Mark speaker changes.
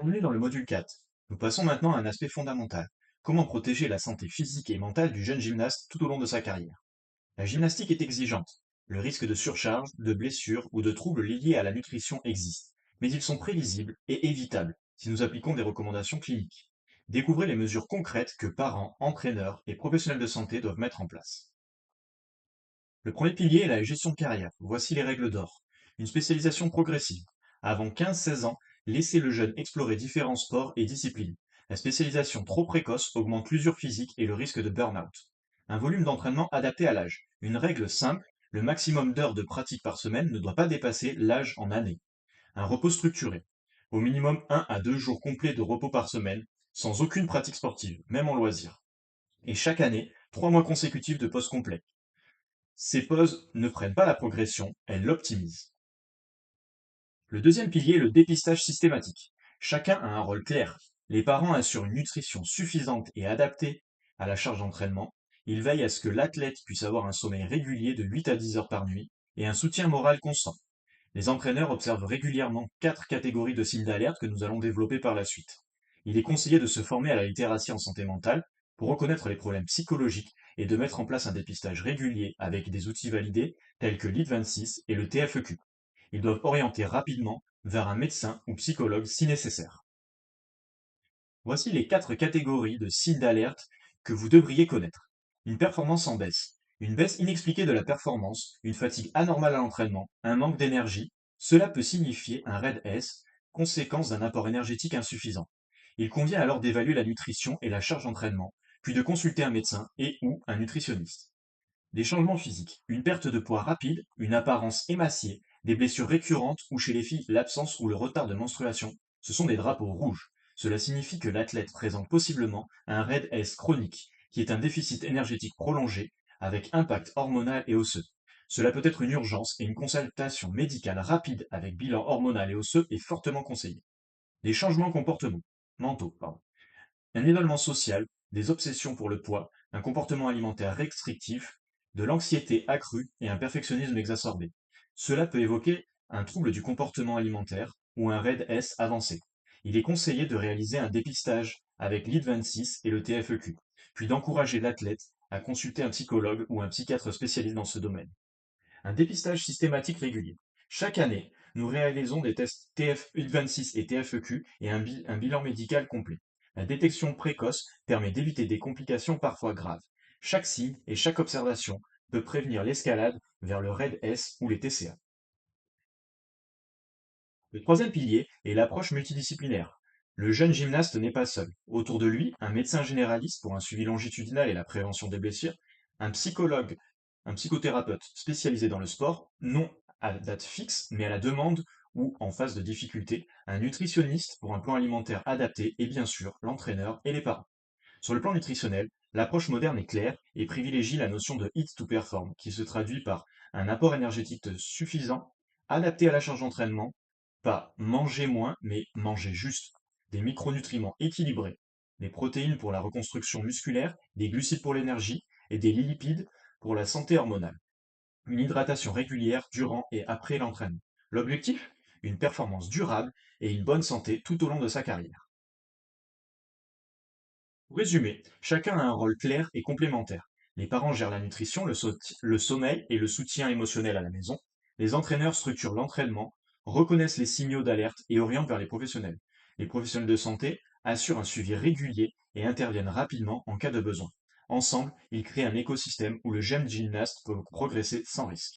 Speaker 1: Bienvenue dans le module 4. Nous passons maintenant à un aspect fondamental. Comment protéger la santé physique et mentale du jeune gymnaste tout au long de sa carrière? La gymnastique est exigeante. Le risque de surcharge, de blessure ou de troubles liés à la nutrition existe. Mais ils sont prévisibles et évitables si nous appliquons des recommandations cliniques. Découvrez les mesures concrètes que parents, entraîneurs et professionnels de santé doivent mettre en place. Le premier pilier est la gestion de carrière. Voici les règles d'or. Une spécialisation progressive. Avant 15-16 ans, laissez le jeune explorer différents sports et disciplines. La spécialisation trop précoce augmente l'usure physique et le risque de burn-out. Un volume d'entraînement adapté à l'âge. Une règle simple, le maximum d'heures de pratique par semaine ne doit pas dépasser l'âge en année. Un repos structuré. Au minimum 1 à 2 jours complets de repos par semaine, sans aucune pratique sportive, même en loisir. Et chaque année, 3 mois consécutifs de pause complète. Ces pauses ne freinent pas la progression, elles l'optimisent. Le deuxième pilier est le dépistage systématique. Chacun a un rôle clair. Les parents assurent une nutrition suffisante et adaptée à la charge d'entraînement. Ils veillent à ce que l'athlète puisse avoir un sommeil régulier de 8 à 10 heures par nuit et un soutien moral constant. Les entraîneurs observent régulièrement 4 catégories de signes d'alerte que nous allons développer par la suite. Il est conseillé de se former à la littératie en santé mentale pour reconnaître les problèmes psychologiques et de mettre en place un dépistage régulier avec des outils validés tels que l'ID26 et le TFEQ. Ils doivent orienter rapidement vers un médecin ou psychologue si nécessaire. Voici les 4 catégories de signes d'alerte que vous devriez connaître. Une performance en baisse. Une baisse inexpliquée de la performance, une fatigue anormale à l'entraînement, un manque d'énergie. Cela peut signifier un RAID S, conséquence d'un apport énergétique insuffisant. Il convient alors d'évaluer la nutrition et la charge d'entraînement, puis de consulter un médecin et ou un nutritionniste. Des changements physiques, une perte de poids rapide, une apparence émaciée, des blessures récurrentes ou chez les filles l'absence ou le retard de menstruation, ce sont des drapeaux rouges. Cela signifie que l'athlète présente possiblement un RAID S chronique, qui est un déficit énergétique prolongé avec impact hormonal et osseux. Cela peut être une urgence et une consultation médicale rapide avec bilan hormonal et osseux est fortement conseillée. Des changements comportementaux, pardon. Un isolement social, des obsessions pour le poids, un comportement alimentaire restrictif, de l'anxiété accrue et un perfectionnisme exacerbé. Cela peut évoquer un trouble du comportement alimentaire ou un RAID S avancé. Il est conseillé de réaliser un dépistage avec l'ID26 et le TFEQ, puis d'encourager l'athlète à consulter un psychologue ou un psychiatre spécialiste dans ce domaine. Un dépistage systématique régulier. Chaque année, nous réalisons des tests TF26 et TFEQ et un bilan médical complet. La détection précoce permet d'éviter des complications parfois graves. Chaque signe et chaque observation peut prévenir l'escalade vers le RAID S ou les TCA. Le troisième pilier est l'approche multidisciplinaire. Le jeune gymnaste n'est pas seul. Autour de lui, un médecin généraliste pour un suivi longitudinal et la prévention des blessures, un psychologue, un psychothérapeute spécialisé dans le sport, non à date fixe, mais à la demande ou en phase de difficulté, un nutritionniste pour un plan alimentaire adapté et bien sûr l'entraîneur et les parents. Sur le plan nutritionnel, l'approche moderne est claire et privilégie la notion de hit to perform, qui se traduit par un apport énergétique suffisant, adapté à la charge d'entraînement, pas manger moins, mais manger juste, des micronutriments équilibrés, des protéines pour la reconstruction musculaire, des glucides pour l'énergie et des lipides pour la santé hormonale. Une hydratation régulière durant et après l'entraînement. L'objectif? Une performance durable et une bonne santé tout au long de sa carrière. Pour résumer, chacun a un rôle clair et complémentaire. Les parents gèrent la nutrition, le sommeil et le soutien émotionnel à la maison. Les entraîneurs structurent l'entraînement, reconnaissent les signaux d'alerte et orientent vers les professionnels. Les professionnels de santé assurent un suivi régulier et interviennent rapidement en cas de besoin. Ensemble, ils créent un écosystème où le jeune gymnaste peut progresser sans risque.